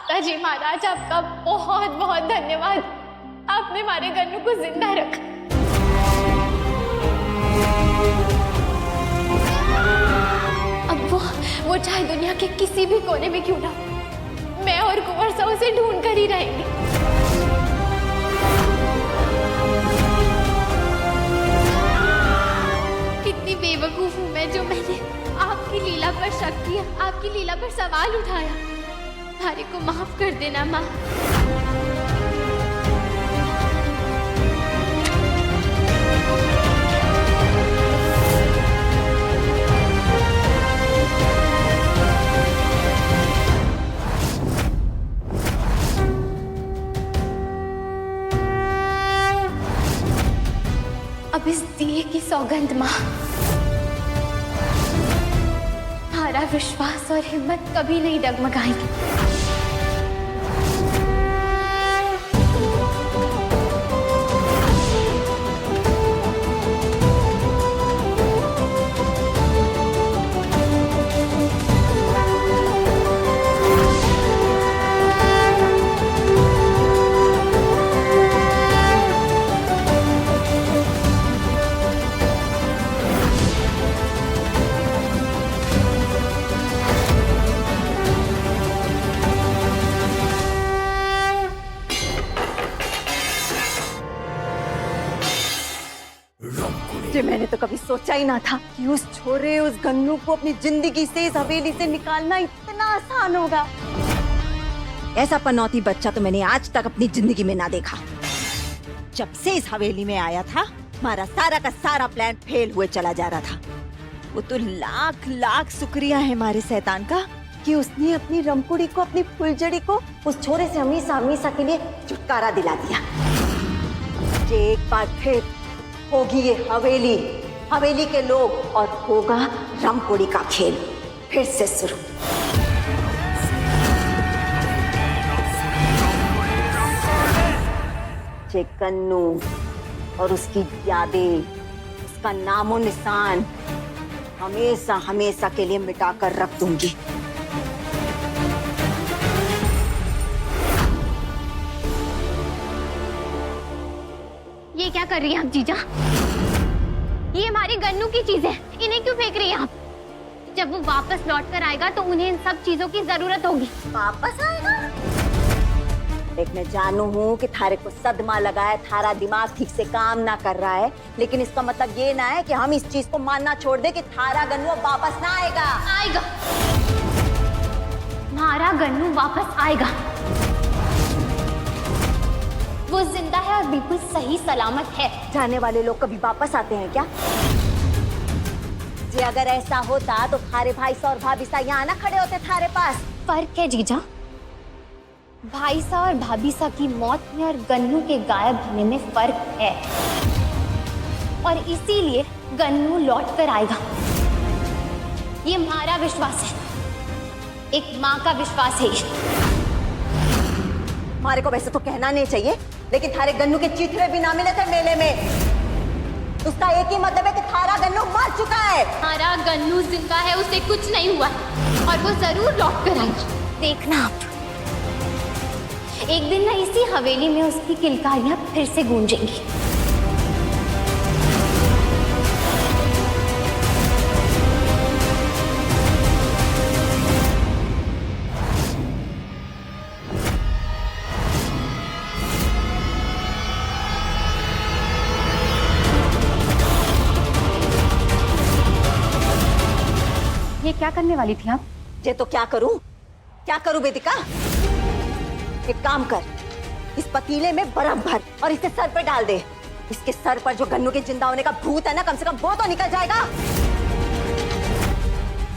माताजी महाराज, आपका बहुत बहुत धन्यवाद। आपने हमारे गन्नू को जिंदा रखा। अब वो चाहे दुनिया के किसी भी कोने में क्यों ना हो, मैं और कुंवर साहब उसे ढूंढ कर ही रहेंगे। कितनी बेवकूफ हूं मैं जो मैंने आपकी लीला पर शक किया, आपकी लीला पर सवाल उठाया। थारे को माफ कर देना माँ। अब इस दिए की सौगंध माँ, हमारा विश्वास और हिम्मत कभी नहीं डगमगाएंगे। मैंने तो कभी सोचा ही ना था कि उस छोरे, उस गन्नू को अपनी जिंदगी से, इस हवेली से निकालना इतना आसान होगा। ऐसा पनौती बच्चा तो मैंने आज तक अपनी जिंदगी में ना देखा। जब से इस हवेली में आया था, हमारा सारा का सारा प्लान फेल हुए चला जा रहा था। वो तो लाख लाख शुक्रिया है हमारे शैतान का कि उसने अपनी रमकुड़ी को, अपनी फुलझड़ी को उस छोरे से हमेशा हमेशा के लिए छुटकारा दिला दिया। ये एक बार फिर होगी ये हवेली, हवेली के लोग, और होगा रमकुड़ी का खेल फिर से शुरू। ये गन्नू और उसकी यादें, उसका नामो निशान हमेशा हमेशा के लिए मिटाकर रख दूंगी। ये क्या कर रही हैं आप जीजा? ये हमारे गन्नू की चीजें, इन्हें क्यों फेंक रही हैं आप? जब वो वापस लौट कर आएगा तो उन्हें इन सब चीजों की जरूरत होगी। वापस आएगा? देख, मैं जानू हूँ कि थारे को सदमा लगा है, थारा दिमाग ठीक से काम ना कर रहा है, लेकिन इसका मतलब ये ना है कि हम इस चीज को मानना छोड़ दे कि थारा गन्नू वापस ना आएगा। आएगा, हमारा गन्नू वापस आएगा। वो जिंदा है और बिल्कुल सही सलामत है। जाने वाले लोग कभी वापस आते हैं क्या? जी अगर ऐसा होता तो थारे भाई सा और भाभी सा यहाँ ना खड़े होते थारे पास। फर्क है जीजा, भाई सा और भाभी सा की मौत में और गन्नू के गायब होने में फर्क है, और इसीलिए गन्नू लौट कर आएगा। ये हमारा विश्वास है, एक माँ का विश्वास है ये। हमारे को वैसे तो कहना नहीं चाहिए, लेकिन थारे गन्नू के चीथड़े भी ना मिले थे मेले में। उसका एक ही मतलब है कि थारा गन्नू मर चुका है। हमारा गन्नू जिंदा है, उसे कुछ नहीं हुआ और वो जरूर लौट कर आएगी। देखना आप, एक दिन ना इसी हवेली में उसकी किलकारियां फिर से गूंजेंगी। ये क्या करने वाली थी आप? ये तो क्या करूं वेदिका? एक काम कर, इस पतीले में बर्फ भर और इसे सर पर डाल दे। इसके सर पर जो गन्नू के जिंदा होने का भूत है ना, कम से कम वो तो निकल जाएगा।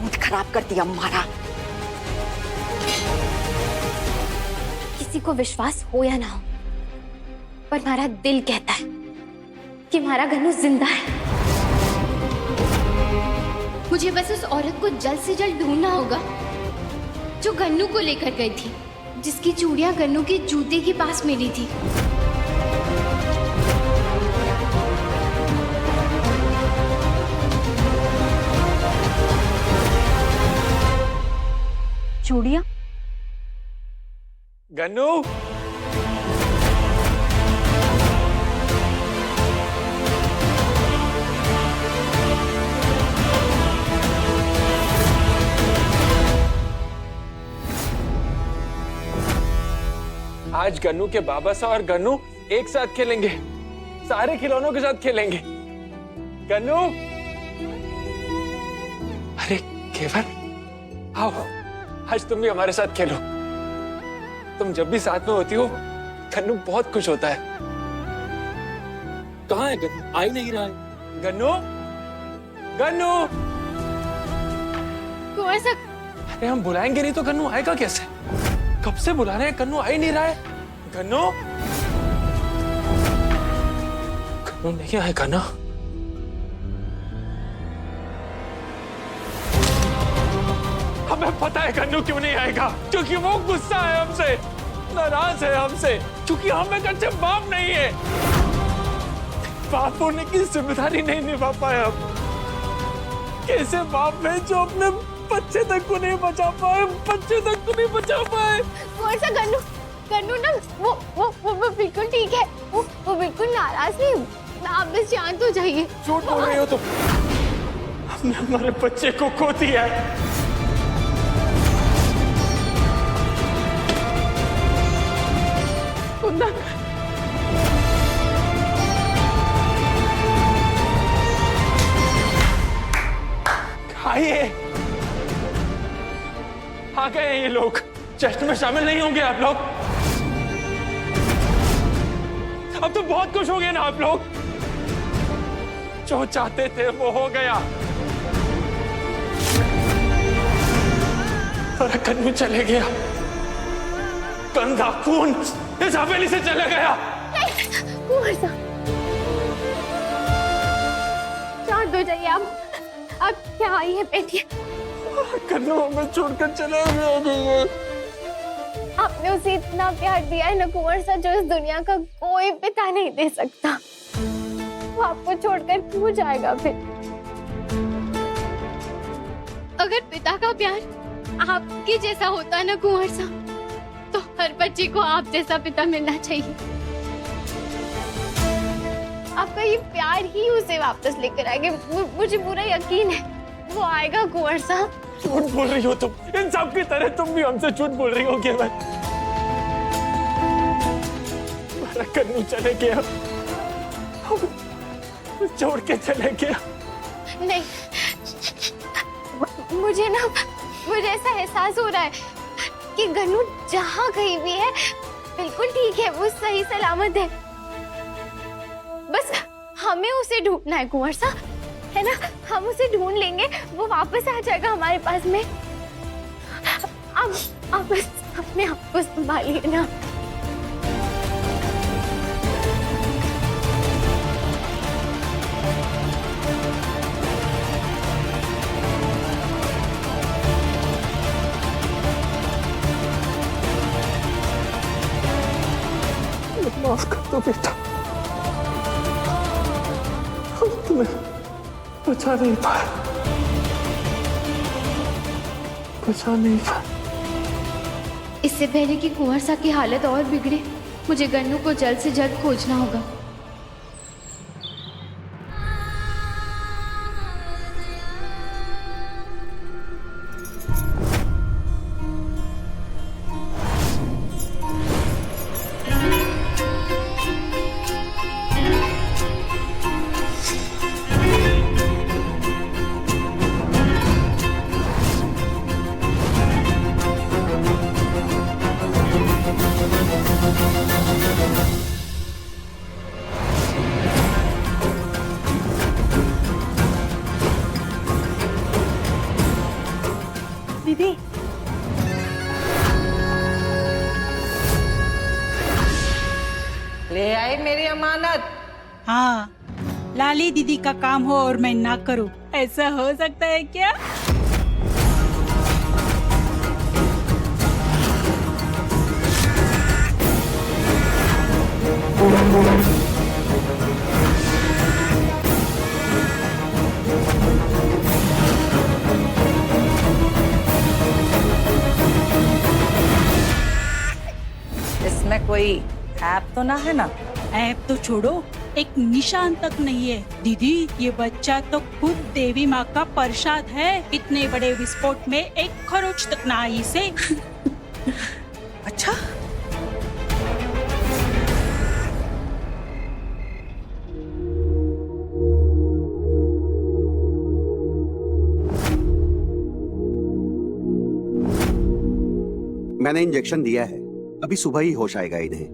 मूड खराब कर दिया हमारा। किसी को विश्वास हो या ना हो, पर हमारा दिल कहता है कि हमारा गन्नू जिंदा है। मुझे बस उस औरत को जल्द से जल्द ढूंढना होगा जो गन्नू को लेकर गई थी, जिसकी चूड़ियां गन्नू के जूते के पास मिली थी। चूड़ियां? गन्नू, आज गन्नू के बाबा सा और गन्नू एक साथ खेलेंगे, सारे खिलौनों के साथ खेलेंगे। गन्नू, अरे केवल आओ, आज तुम भी हमारे साथ खेलो। तुम जब भी साथ में होती हो गन्नू बहुत खुश होता है। कहाँ है गन्नू? आ ही नहीं रहा है। गन्नू, गन्नू, कुंवर सा, अरे हम बुलाएंगे नहीं तो गन्नू आएगा कैसे? कब से बुला रहे हैं, गन्नू आ ही नहीं रहा है। गन्नू, गन्नू नहीं आएगा ना? हमें पता है गन्नू क्यों नहीं आएगा, क्योंकि वो गुस्सा है हमसे, नाराज है हमसे, क्योंकि हम एक अच्छे बाप नहीं है। बाप होने की जिम्मेदारी नहीं निभा पाए हम। कैसे बाप है जो अपने बच्चे तक को नहीं बचा पाए, बच्चे तक को नहीं बचा पाए। कुंवर सा, गन्नू गन्नू ना वो बिल्कुल ठीक है, वो बिल्कुल नाराज नहीं। आप बस शांत हो जाइए। झूठ बोल रही हो तुम। हमने हमारे बच्चे को खो दिया है। कुंदन, आइए, आ गए हैं ये लोग। जश्न में शामिल नहीं होंगे आप लोग? अब तो बहुत खुश हो गए ना आप लोग? जो चाहते थे वो हो गया। और गन्नू चले गया, गंदा खून इस हवेली से चला गया। कुंवर सा, शांत हो जाइए आप क्या आई है, बैठिए। गन्नू हमें छोड़कर चला गया। आपने उसे इतना प्यार दिया है ना कुंवर सा, जो इस दुनिया का कोई पिता नहीं दे सकता। वो आपको छोड़कर क्यों जाएगा फिर? अगर पिता का प्यार आपके जैसा होता ना कुंवर सा, तो हर बच्चे को आप जैसा पिता मिलना चाहिए। आपका ये प्यार ही उसे वापस लेकर आएगा, मुझे पूरा यकीन है वो आएगा कुंवर सा। झूठ बोल रही हो तुम, इन सब की तरह तुम भी हमसे झूठ बोल रही हो। केवल हमारा गन्नू चले गया, छोड़ के चले गया। नहीं, मुझे ऐसा एहसास हो रहा है कि गन्नू जहाँ कहीं भी है बिल्कुल ठीक है, वो सही सलामत है। बस हमें उसे ढूंढना है कुंवर सा, है ना? हम उसे ढूंढ लेंगे, वो वापस आ जाएगा हमारे पास में। अब बस अपने आप को संभालिए ना। माफ कर दो बेटा, हम तुम्हें बचा नहीं पाए, बचा नहीं पाए। इससे पहले कि कुंवर सा की हालत और बिगड़े, मुझे गन्नू को जल्द से जल्द खोजना होगा। दीदी, ले आई मेरी अमानत। हाँ, लाली दीदी का काम हो और मैं ना करूं, ऐसा हो सकता है क्या? इसमें कोई ऐप तो ना है ना? ऐप तो छोड़ो, एक निशान तक नहीं है दीदी। ये बच्चा तो खुद देवी माँ का प्रसाद है। इतने बड़े विस्फोट में एक खरोच तक ना आई इसे। अच्छा, मैंने इंजेक्शन दिया है, अभी सुबह ही होश आएगा इन्हें।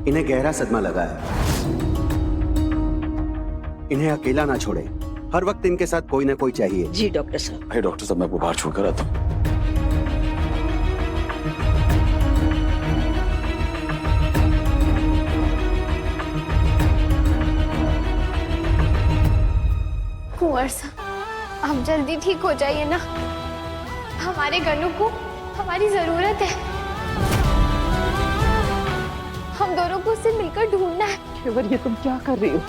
इन्हें गहरा सदमा लगा है। इन्हें अकेला ना छोड़े, हर वक्त इनके साथ कोई ना कोई चाहिए। जी डॉक्टर साहब। अरे डॉक्टर साहब, मैं आपको बाहर छोड़कर आता हूँ। कुंवर साहब, आप जल्दी ठीक हो जाइए ना। हमारे गन्नू को हमारी जरूरत है। हम दोनों को उससे मिलकर ढूंढना है। केवल ये तुम क्या कर रही हो?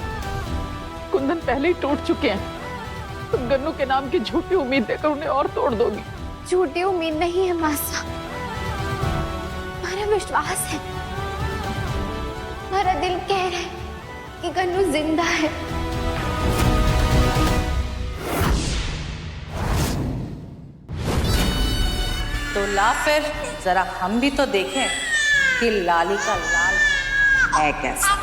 कुंदन पहले ही टूट चुके हैं। तुम गन्नू के नाम की झूठी उम्मीद देकर उन्हें और तोड़ दोगी। झूठी उम्मीद नहीं है मासा, हमारा विश्वास है। हमारा दिल कह रहा है कि गन्नू जिंदा है। तो ला फिर जरा हम भी तो देखें कि लाली का लाल है कैसा।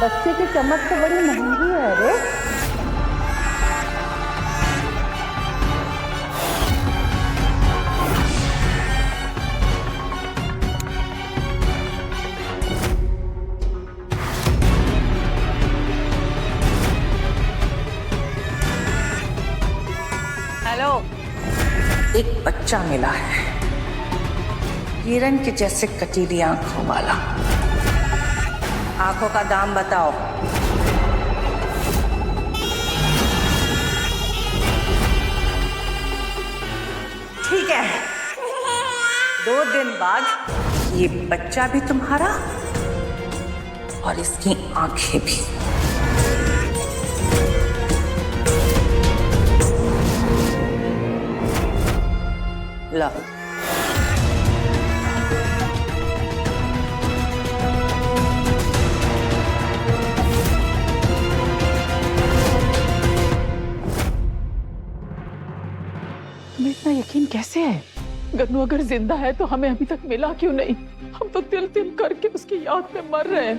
बच्चे की चमक तो बड़ी महंगी है रे। हेलो, एक बच्चा मिला है, हिरन के जैसे कटीली आंखों वाला। आंखों का दाम बताओ। ठीक है, 2 दिन बाद ये बच्चा भी तुम्हारा और इसकी आंखें भी। लो, तुम्हें इतना यकीन कैसे है? गन्नू अगर जिंदा है तो हमें अभी तक मिला क्यों नहीं? हम तो तिल तिल करके उसकी याद में मर रहे हैं।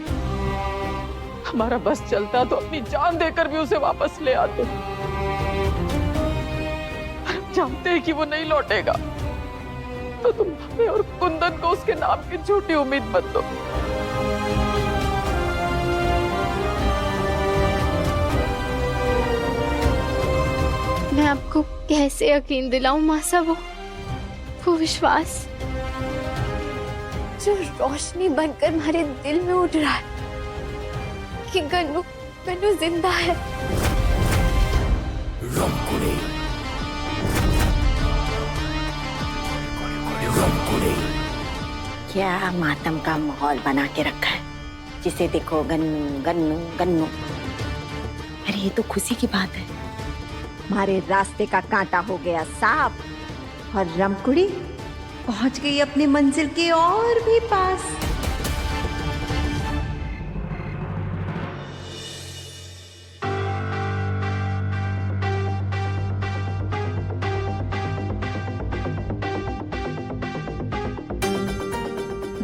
हमारा बस चलता तो अपनी जान देकर भी उसे वापस ले आते। हम जानते हैं कि वो नहीं लौटेगा, तो तुम हमें और कुंदन को उसके नाम की झूठी उम्मीद मत दो। मैं आपको कैसे यकीन दिलाऊं मासा, वो विश्वास जो रोशनी बनकर हमारे दिल में उठ रहा है कि गन्नू जिंदा है। क्या मातम का माहौल बना के रखा है, जिसे देखो गन्नू गन्नू गन्नू। अरे ये तो खुशी की बात है। हमारे रास्ते का कांटा हो गया साफ और रमकुड़ी पहुंच गई अपनी मंजिल के और भी पास।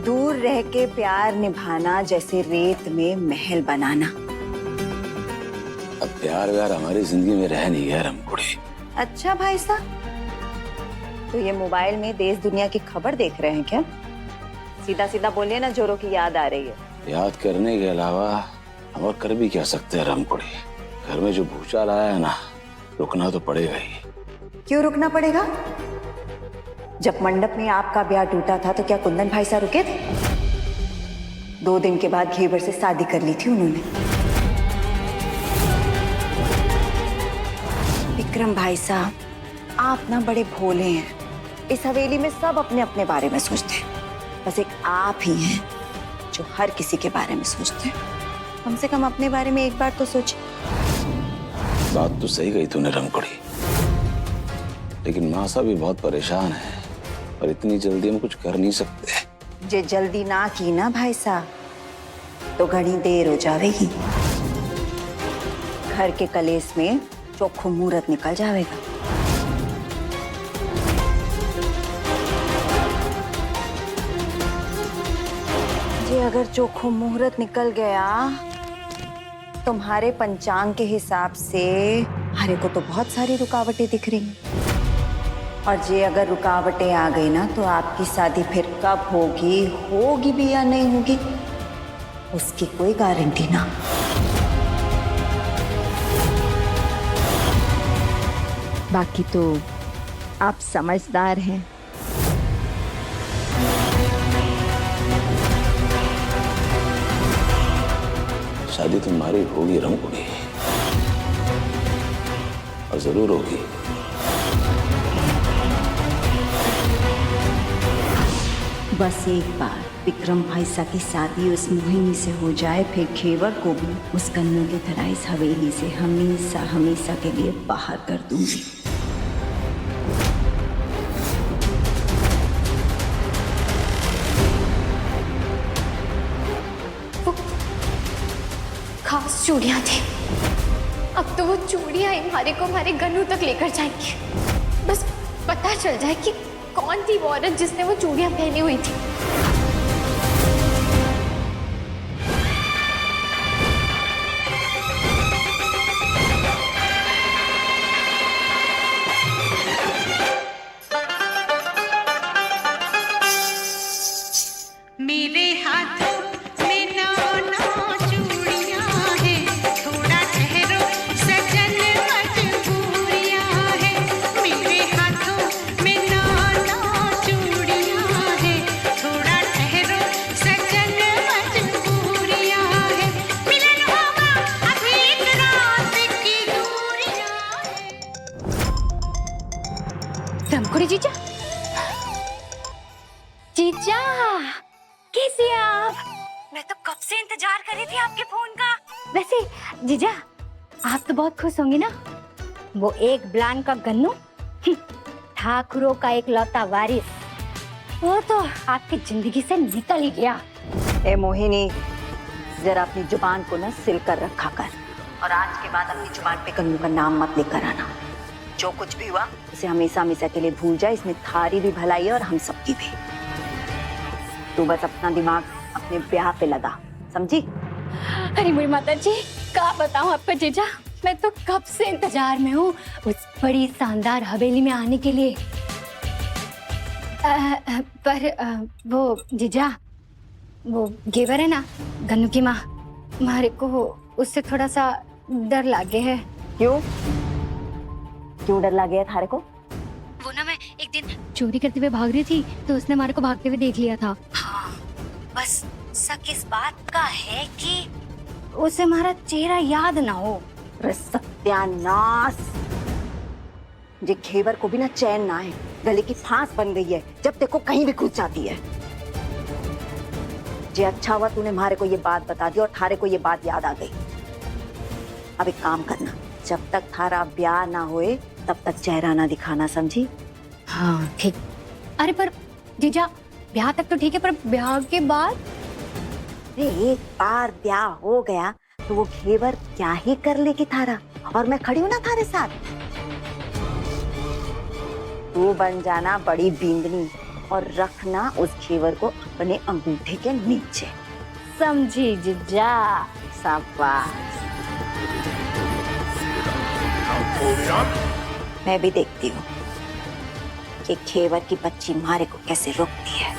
दूर रह के प्यार निभाना जैसे रेत में महल बनाना। अब प्यार व्यार हमारी जिंदगी में रह नहीं गया रमकुड़ी। अच्छा भाई साहब, तो ये मोबाइल में देश दुनिया की खबर देख रहे हैं क्या? सीधा सीधा बोलिए ना, जोरों की याद आ रही है। याद करने के अलावा हम और कर भी क्या सकते हैं रमकुड़ी? घर में जो भूचाल आया है ना, रुकना तो पड़ेगा ही। क्यों रुकना पड़ेगा? जब मंडप में आपका ब्याह टूटा था तो क्या कुंदन भाई साहब रुके थे? 2 दिन के बाद घेवर से शादी कर ली थी उन्होंने। विक्रम भाई साहब, आप ना बड़े भोले हैं। इस हवेली में सब अपने अपने बारे में सोचते हैं, बस एक आप ही हैं जो हर किसी के बारे में सोचते हैं। कम से कम अपने बारे में एक बार तो सोच। बात तो सही कही तूने रमकुड़ी, लेकिन मासा भी बहुत परेशान है और इतनी जल्दी हम कुछ कर नहीं सकते। जे जल्दी ना की ना भाई साहब तो घड़ी देर हो जाएगी। घर के कलेस में चोखो मुहूर्त निकल जाएगा। जे अगर चोखो मुहूर्त निकल गया तुम्हारे पंचांग के हिसाब से हमारे को तो बहुत सारी रुकावटें दिख रही, और जे अगर रुकावटें आ गई ना तो आपकी शादी फिर कब होगी, होगी भी या नहीं होगी, उसकी कोई गारंटी ना। बाकी तो आप समझदार हैं। शादी तुम्हारी होगी रमकुड़ी, और जरूर होगी। बस एक बार विक्रम भाईसा की शादी उस मोहिनी से हो जाए, फिर घेवर को भी उस कन्नू की तरह इस हवेली से हमेशा हमेशा के लिए बाहर कर दूंगी। खास चूड़ियां थी, अब तो वो चूड़ियां हमारे गन्नू तक लेकर जाएंगी। बस पता चल जाए कि कौन थी वो औरत जिसने वो चूड़ियां पहनी हुई थी। मेरे हाथों में नौ चूड़ियां हैं, थोड़ा ठहरो सजन मजबूरियां हैं। मेरे हाथों में नौ चूड़ियां हैं, थोड़ा ठहरो सजन मजबूरियां हैं। मिलन होगा अभी एक रात की दूरियां हैं। रमकुड़ी जीजा, जीजा कैसे हैं आप? मैं तो कब से इंतजार कर रही थी आपके फोन का। वैसे जीजा आप तो बहुत खुश होंगी ना, वो एक ब्लान का गन्नू ठाकुरों का एक लौता वारिस, वो तो आपकी जिंदगी से निकल ही गया। ए मोहिनी, जरा अपनी जुबान को ना सिल कर रखा कर, और आज के बाद अपनी जुबान पे कन्नू का नाम मत लेकर आना। जो कुछ भी हुआ उसे हमेशा हमेशा के लिए भूल जाए। इसमें थारी भी भलाई है और हम सबकी भी। तू बस अपना दिमाग अपने ब्याह पे लगा, समझी? अरे मेरी माता जी, क्या बताऊं आपका जीजा, मैं तो कब से इंतजार में हूँ उस बड़ी शानदार हवेली में आने के लिए। वो जीजा, वो घेवर है ना गन्नू की माँ, हमारे को उससे थोड़ा सा डर लागे है। क्यों क्यों डर लग गया थारे को? वो ना, मैं एक दिन चोरी करते हुए भाग रही थी तो उसने हमारे को भागते हुए देख लिया था। हाँ, बस शक इस बात का है कि उसे हमारा चेहरा याद ना हो। सत्यानाश, जे घेवर को भी ना चैन ना है, गले की फांस बन गई है, जब देखो कहीं भी घुस जाती है। जे अच्छा हुआ तूने हमारे को ये बात बता दी और थारे को ये बात याद आ गई। अब एक काम करना, जब तक थारा ब्याह ना होए तब तक चेहरा ना दिखाना, समझी? हाँ ठीक। अरे पर जीजा, ब्याह तक तो ठीक है, पर ब्याह के बाद? एक बार ब्याह हो गया तो वो घेवर क्या ही कर लेगी थारा, और मैं खड़ी हूं ना थारे साथ। तू बन जाना बड़ी बींदनी और रखना उस घेवर को अपने अंगूठे के नीचे, समझी जीजा? शाबाश। मैं भी देखती हूँ कि घेवर की बच्ची मारे को कैसे रोकती है।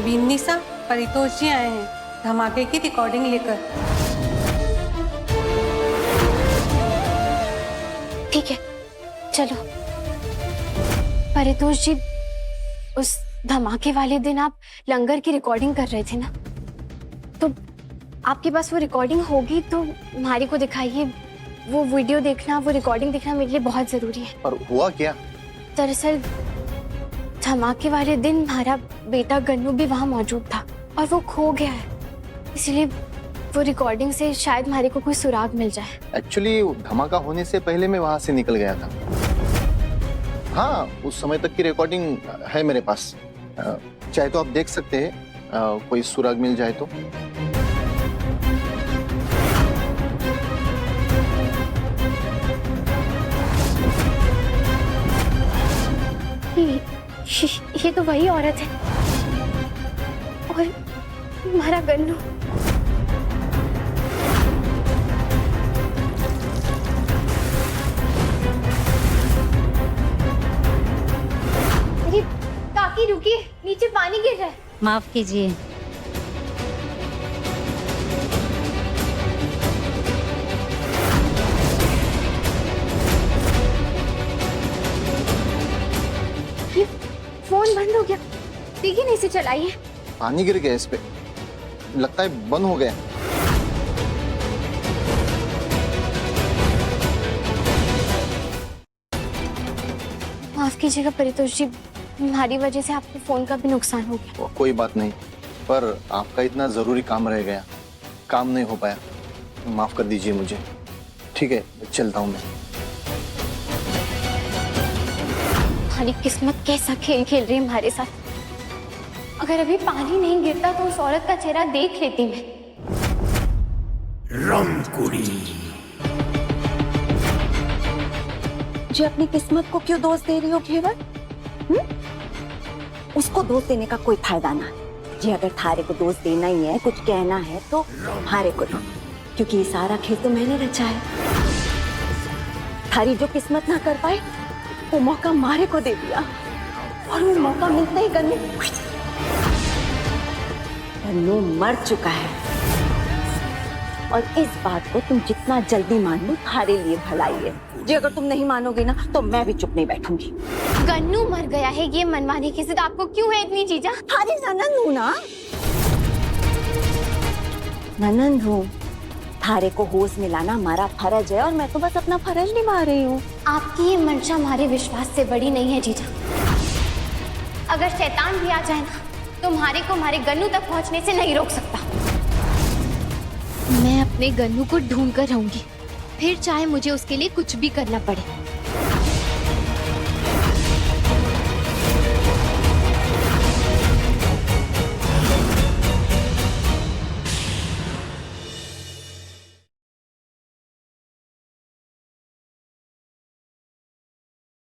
बीनिसा, परितोष जी आए हैं धमाके की रिकॉर्डिंग लेकर। ठीक है, चलो। परितोष जी, उस धमाके वाले दिन आप लंगर की रिकॉर्डिंग कर रहे थे ना, तो आपके पास वो रिकॉर्डिंग होगी तो हमारी को दिखाइए। वो वीडियो देखना, वो रिकॉर्डिंग देखना मेरे लिए बहुत जरूरी है। और हुआ क्या? दरअसल धमाके वाले दिन हमारा बेटा गन्नू भी वहाँ मौजूद था और वो खो गया है, इसलिए वो रिकॉर्डिंग से शायद हमारे को कोई सुराग मिल जाए। एक्चुअली धमाका होने से पहले मैं वहां से निकल गया था। हाँ, उस समय तक की रिकॉर्डिंग है मेरे पास, चाहे तो आप देख सकते हैं, कोई सुराग मिल जाए तो। ये तो वही औरत है और हमारा गन्नू। अरे काकी रुकिए, नीचे पानी गिर रहा है। माफ कीजिए। फोन बंद हो गया, देखिए नहीं से चलाइए। पानी गिर गया इस पे, लगता है बंद हो गया। माफ कीजिएगा परितोष जी, हमारी वजह से आपके फोन का भी नुकसान हो गया। कोई बात नहीं, पर आपका इतना जरूरी काम रह गया, काम नहीं हो पाया, माफ कर दीजिए मुझे। ठीक है, चलता हूँ मैं। हमारी किस्मत कैसा खेल खेल रही है हमारे साथ। अगर अभी पानी नहीं गिरता तो उस औरत का चेहरा देख लेती मैं। जी अपनी किस्मत को क्यों दोष दे रही हो घेवर? उसको दोष देने का कोई फायदा ना है। जी अगर थारे को दोष देना ही है, कुछ कहना है तो हारे को दो, क्योंकि ये सारा खेल तो मैंने रचा है। थारी जो किस्मत ना कर पाए वो मौका मारे को दे दिया, और वो मौका मिलते ही गन्नू मर चुका है। और इस बात को तुम जितना जल्दी मान लो थारे लिए भलाई है। जी अगर तुम नहीं मानोगे ना तो मैं भी चुप नहीं बैठूंगी। गन्नू मर गया है ये मनवाने की जिद आपको क्यों है इतनी चीजा? थारी ननंद हूँ ना, ननंद हूँ। थारे को होश में लाना हमारा फर्ज है और मैं तो बस अपना फर्ज निभा रही हूँ। आपकी ये मंशा हमारे विश्वास से बड़ी नहीं है जीजा। अगर शैतान भी आ जाए ना तो हमारे को हमारे गन्नू तक पहुंचने से नहीं रोक सकता। मैं अपने गन्नू को ढूंढ कर रहूंगी, फिर चाहे मुझे उसके लिए कुछ भी करना पड़े।